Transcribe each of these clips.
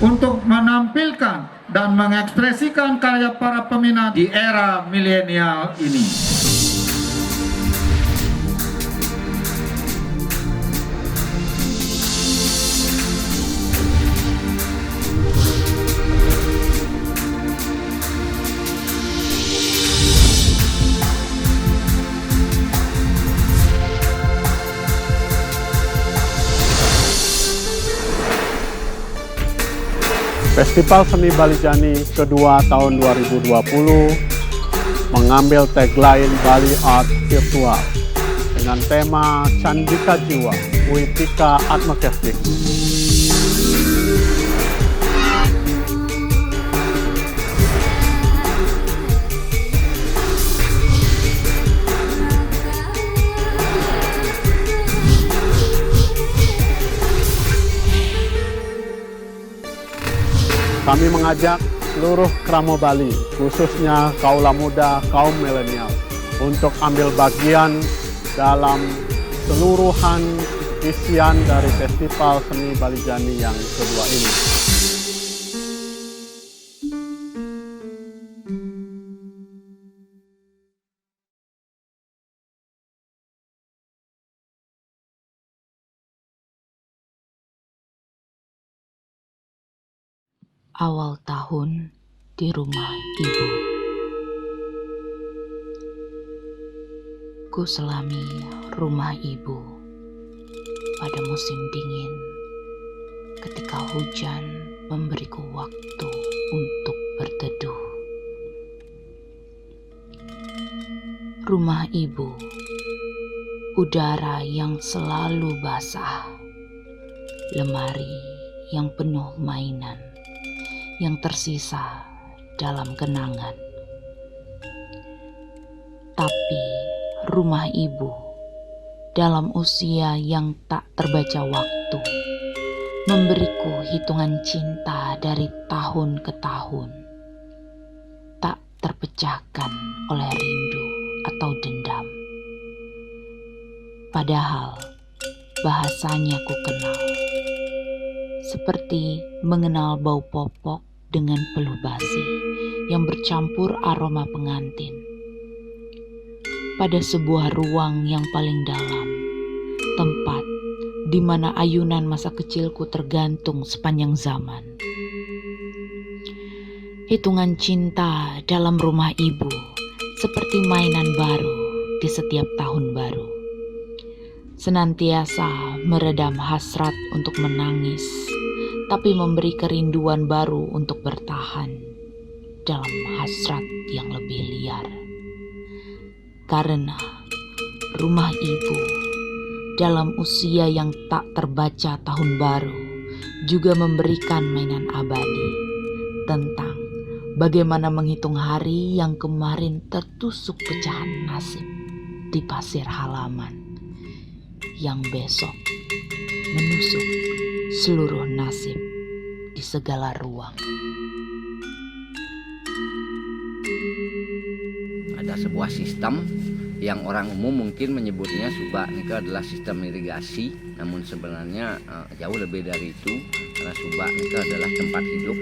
untuk menampilkan dan mengekspresikan karya para peminat di era milenial ini. Festival Seni Balijani kedua tahun 2020 mengambil tagline Bali Art Virtual dengan tema Candika Jiwa, Puitika Atmakestik. Kami mengajak seluruh Kramo Bali, khususnya kaula muda, kaum milenial, untuk ambil bagian dalam seluruhan isian dari Festival Seni Balijani yang kedua ini. Awal tahun di rumah ibu. Ku selami rumah ibu pada musim dingin, ketika hujan memberiku waktu untuk berteduh. Rumah ibu, udara yang selalu basah, lemari yang penuh mainan yang tersisa dalam kenangan. Tapi rumah ibu dalam usia yang tak terbaca waktu memberiku hitungan cinta dari tahun ke tahun, tak terpecahkan oleh rindu atau dendam. Padahal bahasanya ku kenal, seperti mengenal bau popok dengan peluh basi yang bercampur aroma pengantin. Pada sebuah ruang yang paling dalam, tempat di mana ayunan masa kecilku tergantung sepanjang zaman. Hitungan cinta dalam rumah ibu seperti mainan baru di setiap tahun baru. Senantiasa meredam hasrat untuk menangis, tapi memberi kerinduan baru untuk bertahan dalam hasrat yang lebih liar. Karena rumah ibu dalam usia yang tak terbaca tahun baru juga memberikan mainan abadi tentang bagaimana menghitung hari yang kemarin tertusuk pecahan nasib di pasir halaman, yang besok menusuk seluruh nasib di segala ruang. Ada sebuah sistem yang orang umum mungkin menyebutnya subak nikah adalah sistem irigasi, namun sebenarnya jauh lebih dari itu, karena subak nikah adalah tempat hidup,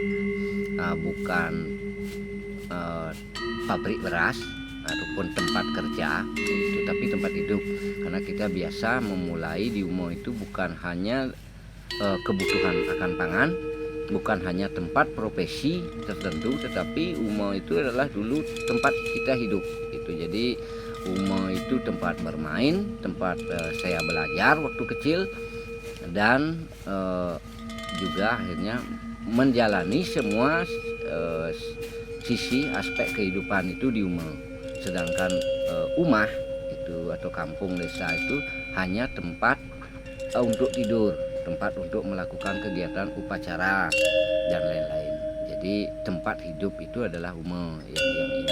bukan pabrik beras ataupun tempat kerja, tapi tempat hidup. Karena kita biasa memulai di Umo itu bukan hanya kebutuhan akan pangan, bukan hanya tempat profesi tertentu, tetapi Umo itu adalah dulu tempat kita hidup. Jadi Umo itu tempat bermain, tempat saya belajar waktu kecil, dan juga akhirnya menjalani semua sisi aspek kehidupan itu di Umo. Sedangkan umah itu atau kampung desa itu hanya tempat untuk tidur, tempat untuk melakukan kegiatan upacara dan lain-lain. Jadi tempat hidup itu adalah Umo yang ini.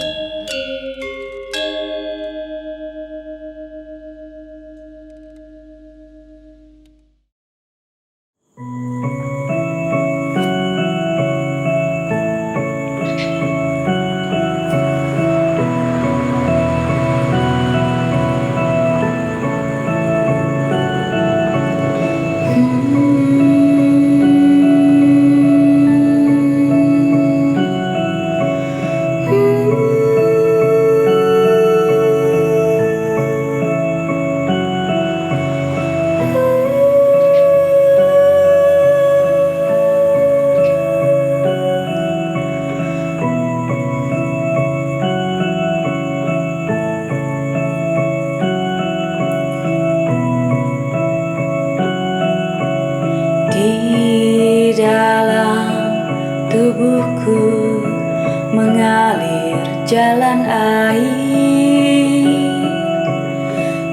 jalan air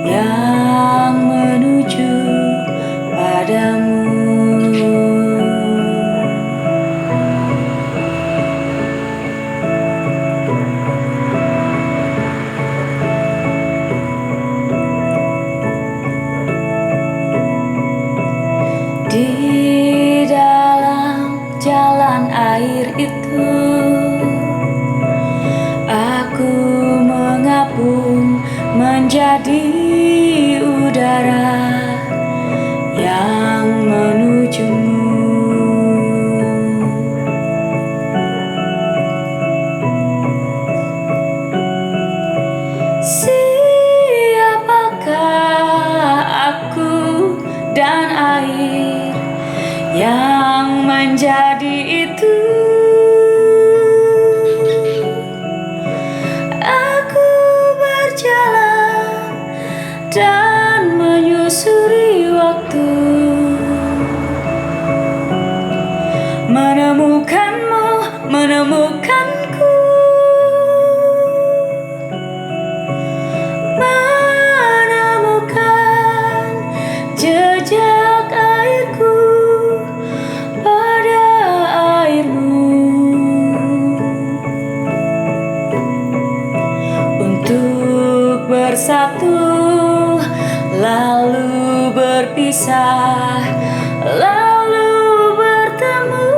yang menuju padamu. Di dalam jalan air itu aku mengapung menjadi udara yang menujumu. Siapakah aku dan air yang menjadi itu? Aku berjalan dan menyusuri waktu, menemukanmu, menemukanku, menemukan jejak airku pada airmu, untuk bersatu lalu berpisah, lalu bertemu.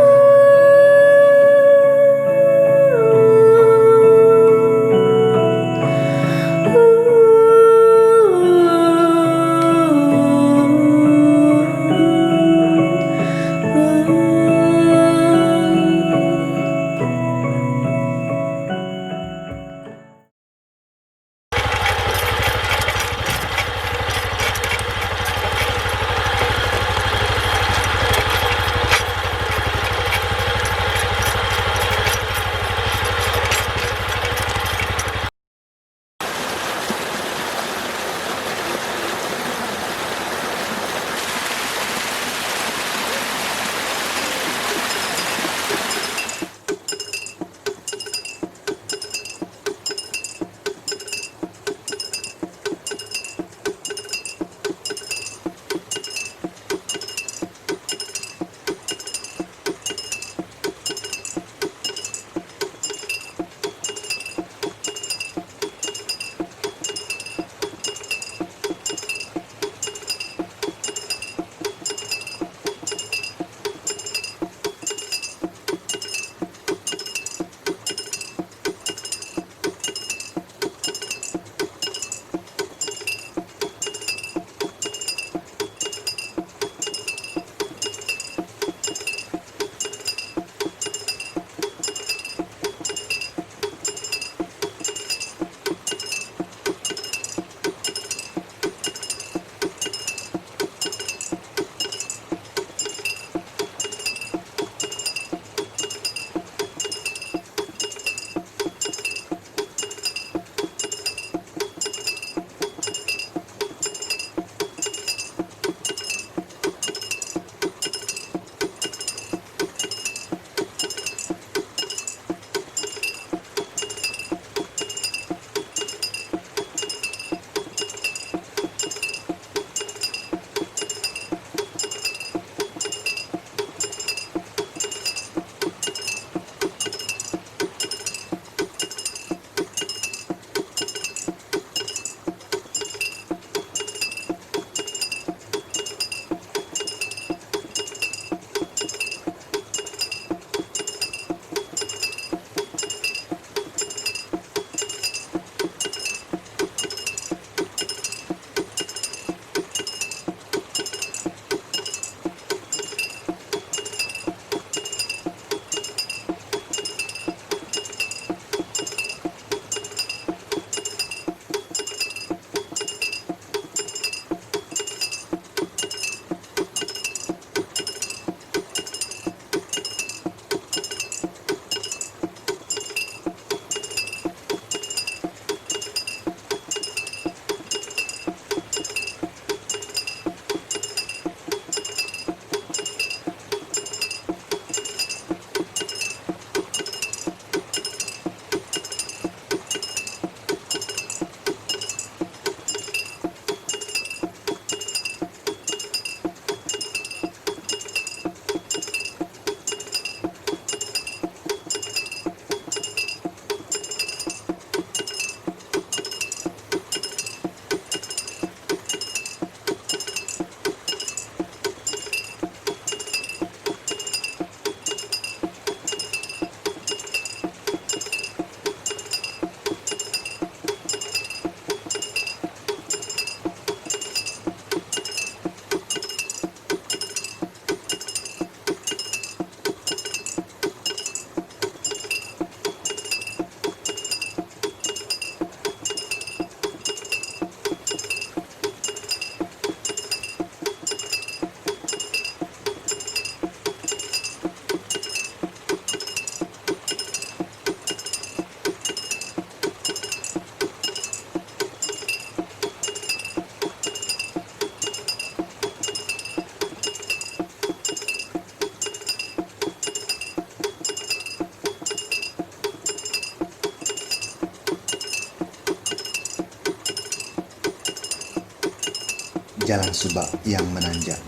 Jalan Subak yang menanjak.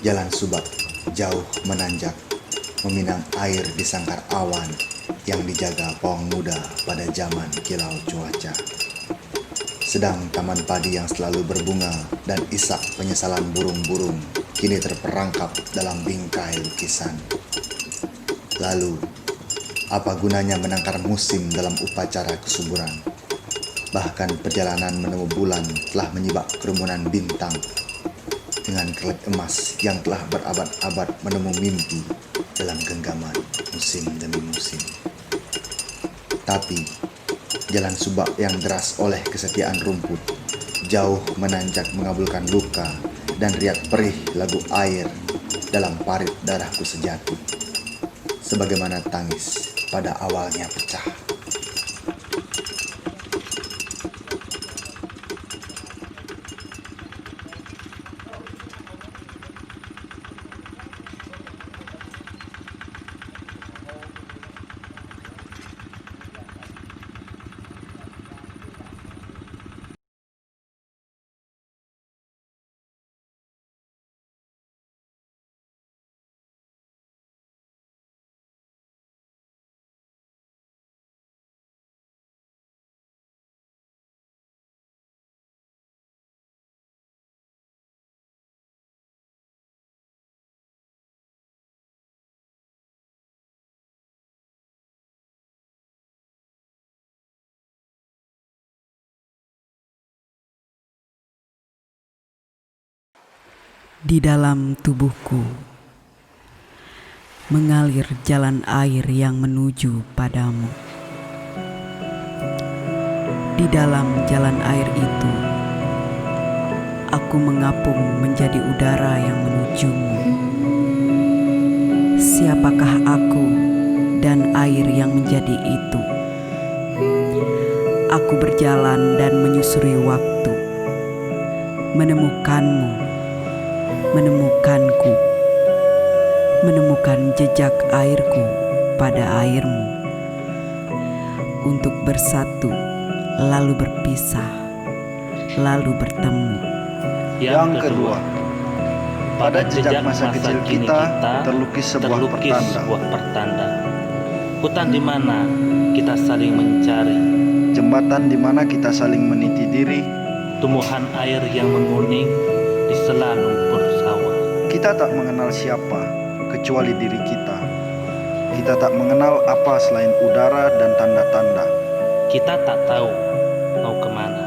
Jalan Subak jauh menanjak, meminang air di sangkar awan yang dijaga pawang muda pada zaman kilau cuaca. Sedang taman padi yang selalu berbunga dan isak penyesalan burung-burung kini terperangkap dalam bingkai lukisan. Lalu, apa gunanya menangkar musim dalam upacara kesuburan? Bahkan perjalanan menemu bulan telah menyibak kerumunan bintang dengan kelip emas yang telah berabad-abad menemu mimpi dalam genggaman musim demi musim. Tapi, jalan Subak yang deras oleh kesetiaan rumput, jauh menanjak mengabulkan luka dan riak perih lagu air dalam parit darahku sejati. Sebagaimana tangis pada awalnya pecah. Di dalam tubuhku mengalir jalan air yang menuju padamu. Di dalam jalan air itu, aku mengapung menjadi udara yang menujumu. Siapakah aku dan air yang menjadi itu? Aku berjalan dan menyusuri waktu, menemukanmu, menemukanku, menemukan jejak airku pada airmu, untuk bersatu, lalu berpisah, lalu bertemu. Yang kedua, pada jejak masa kecil kita terlukis sebuah pertanda. Hutan di mana kita saling mencari, jembatan di mana kita saling meniti diri, tumbuhan air yang menguning di sela lumpur sawah. Kita tak mengenal siapa kecuali diri kita. Kita tak mengenal apa selain udara dan tanda-tanda. Kita tak tahu mau kemana,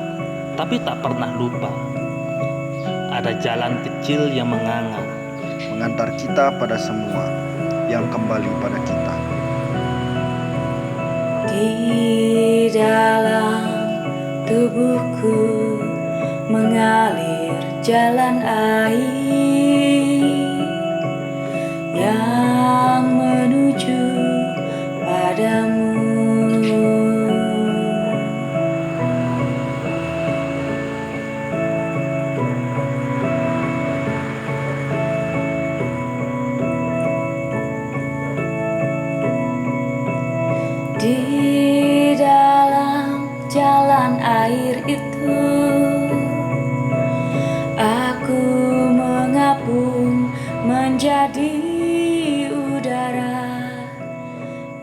tapi tak pernah lupa. Ada jalan kecil yang menganga, mengantar kita pada semua yang kembali pada kita. Di dalam tubuhku mengalir jalan air yang menuju padamu. Di dalam jalan air itu, aku mengapung menjadi udara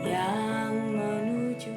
yang menuju.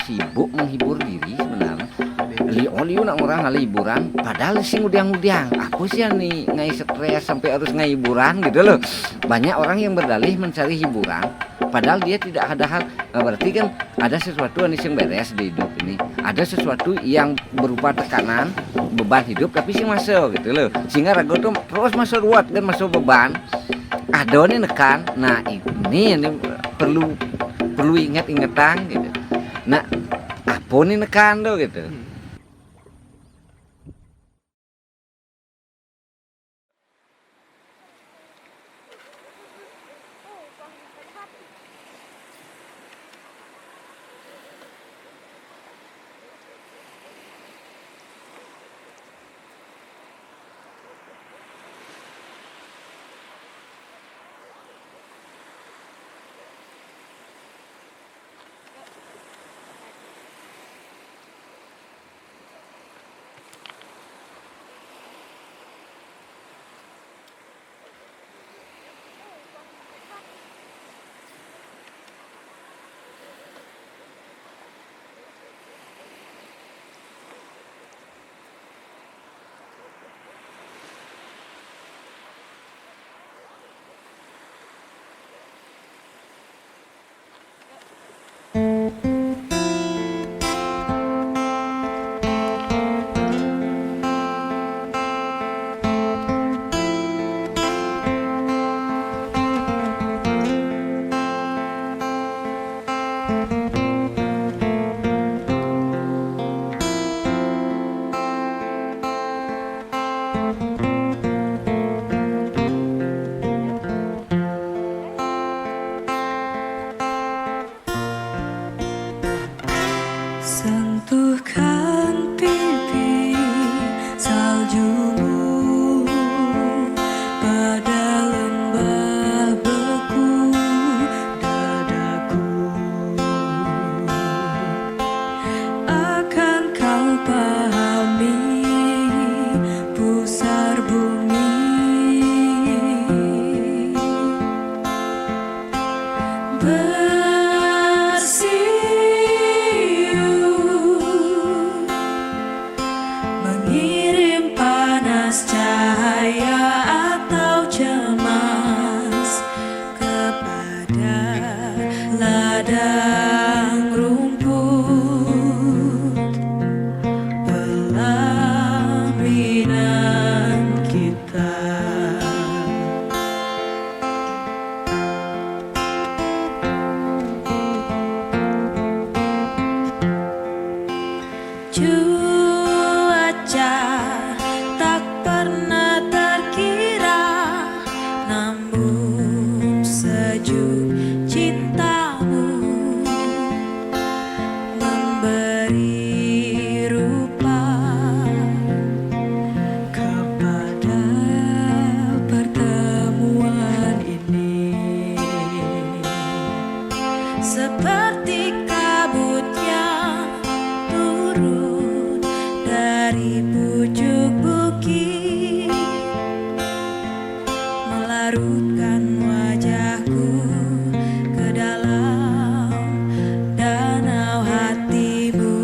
sibuk menghibur diri sebenarnya. Liu nak orang ngali hiburan, padahal sing udiang-udiang. Apa sih nih ngai stres sampai harus ngai hiburan gitu loh. Banyak orang yang berdalih mencari hiburan, padahal dia tidak ada hal. Berarti kan ada sesuatu yang beres di hidup ini. Ada sesuatu yang berupa tekanan, beban hidup tapi sih masuk gitu loh. Sehingga ragu tuh terus masuk ruwet dan masuk beban. Ada nih nekan. Nah ini perlu ingat-ingatan gitu. Nah apa nih nekan tuh gitu. Sentuhkan pipi saljumu pada lembah beku dadaku. Akan kau pahami pusar bumi. Mengirim panas cahaya atau cemas kepada ladang rumput pelaminan kita. Cuaca tak pernah terkira, namun sejuk cintamu memberi rupa kepada pertemuan ini. Seperti kabut yang turun dari pucuk bukit, melarutkan wajahku ke dalam danau hatimu.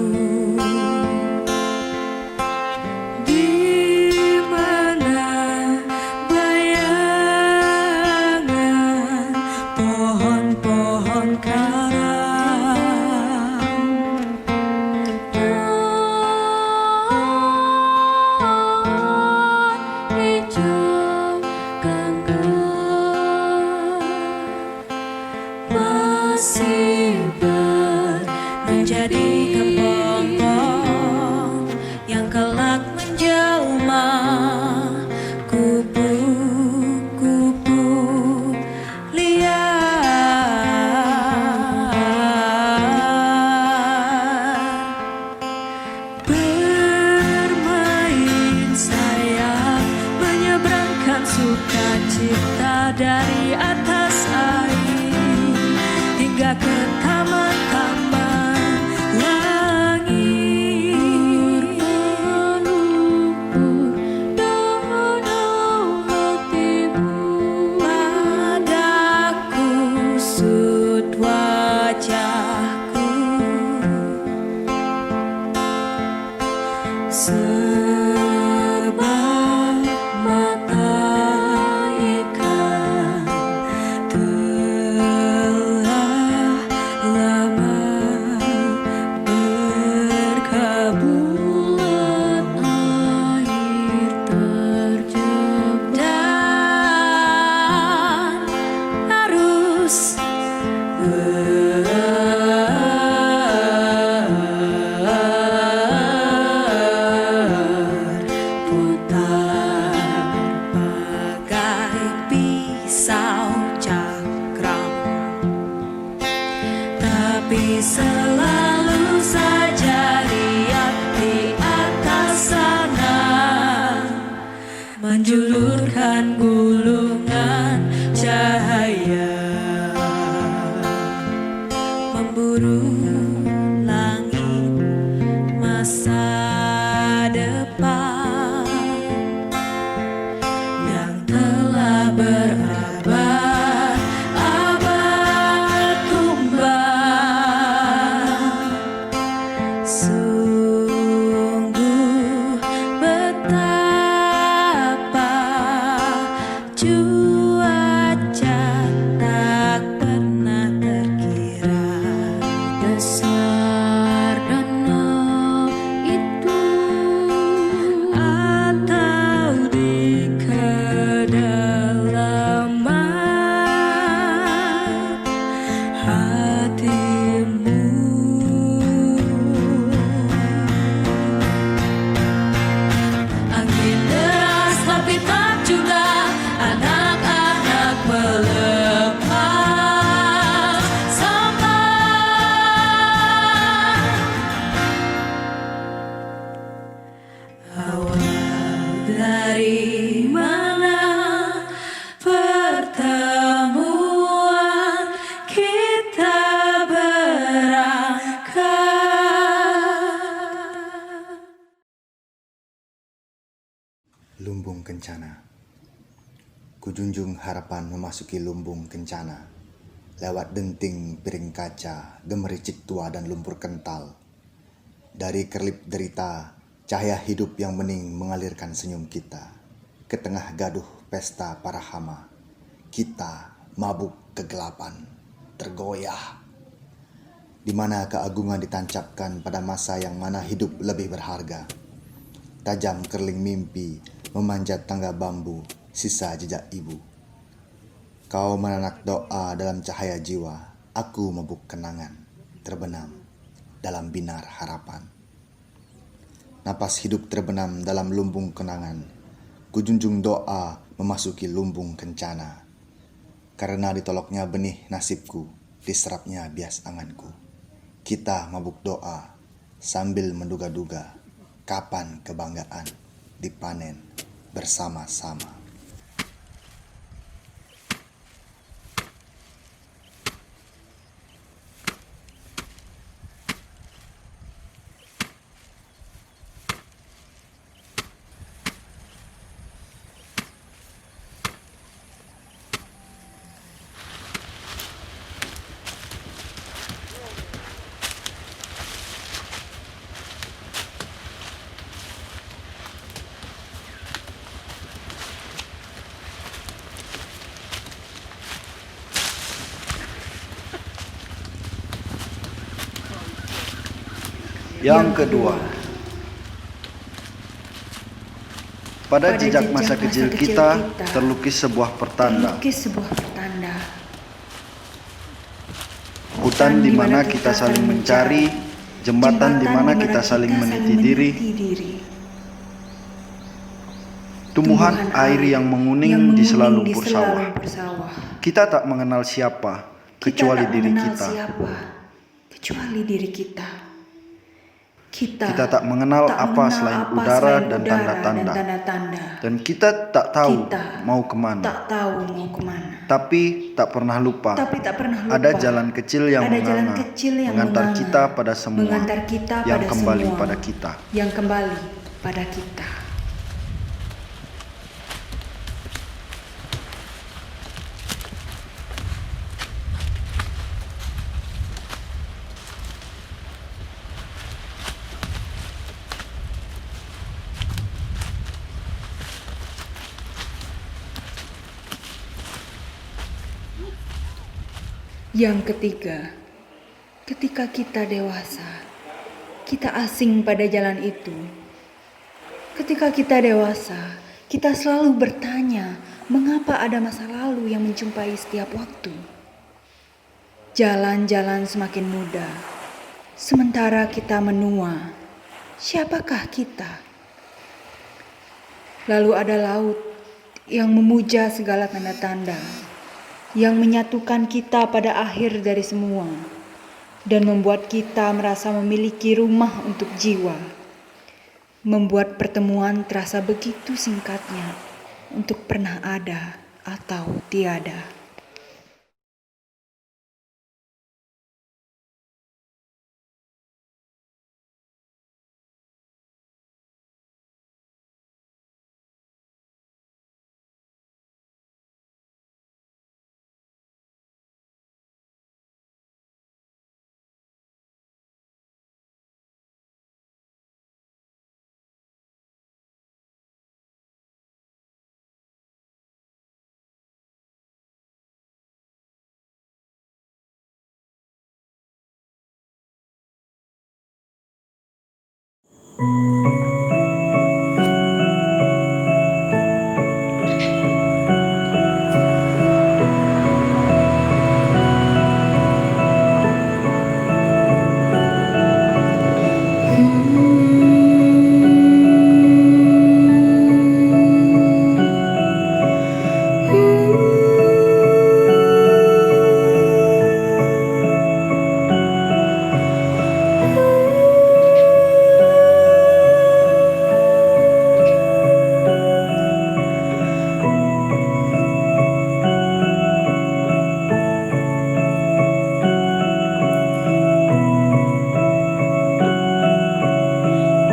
Di mana bayangan pohon-pohon karang hijau ganggang masih menjadi kepompong yang kelak menjelma kupu-kupu liar. Bermain sayap menyeberangkan sukacita dari atas air hingga ke taman-taman langit. Berlumpur danau hatimu pada kusut wajahku. Sebab mata ikan telah lama berkabulat, air terjebak dan arus berputar bagai pisau cakram, tapi selalu saja lihat di atas sana menjulurkan gulungan cahaya, memburu langit masa depan yang telah berabad-abad tumbang. Sungguh betapa cuaca tak pernah terkira. Besar danau itu atau di kedalaman hatimu. Angin deras tapi tak juga anak-anak melepas sampan. Awal dari mana pertemuan kita berangkat? Lumbung Kencana. Kujunjung harapan memasuki lumbung kencana. Lewat denting piring kaca, gemericik tua dan lumpur kental. Dari kerlip derita, cahaya hidup yang bening mengalirkan senyum kita. Ke tengah gaduh pesta para hama, kita mabuk kegelapan, tergoyah. Di mana keagungan ditancapkan pada masa yang mana hidup lebih berharga. Tajam kerling mimpi memanjat tangga bambu, sisa jejak ibu. Kau menanak doa dalam cahaya jiwa, aku mabuk kenangan, terbenam dalam binar harapan. Napas hidup terbenam dalam lumbung kenangan, kujunjung doa memasuki lumbung kencana. Karena ditoloknya benih nasibku, diserapnya bias anganku. Kita mabuk doa sambil menduga-duga, kapan kebanggaan dipanen bersama-sama. Yang kedua, pada jejak masa kecil kita terlukis sebuah pertanda. Hutan di mana kita saling mencari, jembatan di mana kita saling meniti diri, tumbuhan air yang menguning di sela lumpur sawah. Kita tak mengenal siapa kecuali diri kita. Kita tak mengenal apa selain udara dan tanda-tanda. Dan kita tak tahu mau kemana. Tapi tak pernah lupa ada jalan kecil yang menganga, mengantar kita pada semua yang kembali pada kita. Yang ketiga, ketika kita dewasa, kita asing pada jalan itu. Ketika kita dewasa, kita selalu bertanya, mengapa ada masa lalu yang menjumpai setiap waktu? Jalan-jalan semakin mudah, sementara kita menua. Siapakah kita? Lalu ada laut yang memuja segala tanda-tanda, yang menyatukan kita pada akhir dari semua, dan membuat kita merasa memiliki rumah untuk jiwa, membuat pertemuan terasa begitu singkatnya untuk pernah ada atau tiada.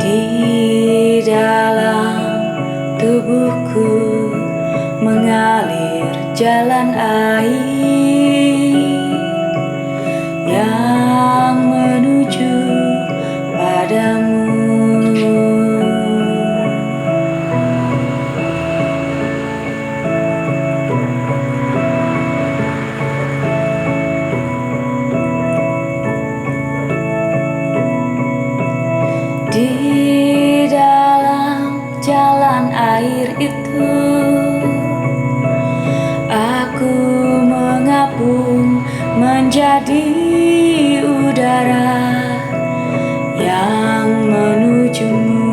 Di dalam tubuhku mengalir jalan air yang menuju padamu. Di dalam jalan air itu, aku mengapung menjadi udara yang menujumu.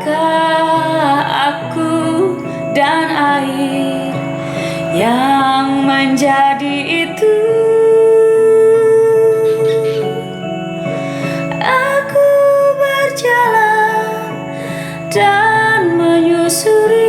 Siapakah aku dan air yang menjadi itu? Aku berjalan dan menyusuri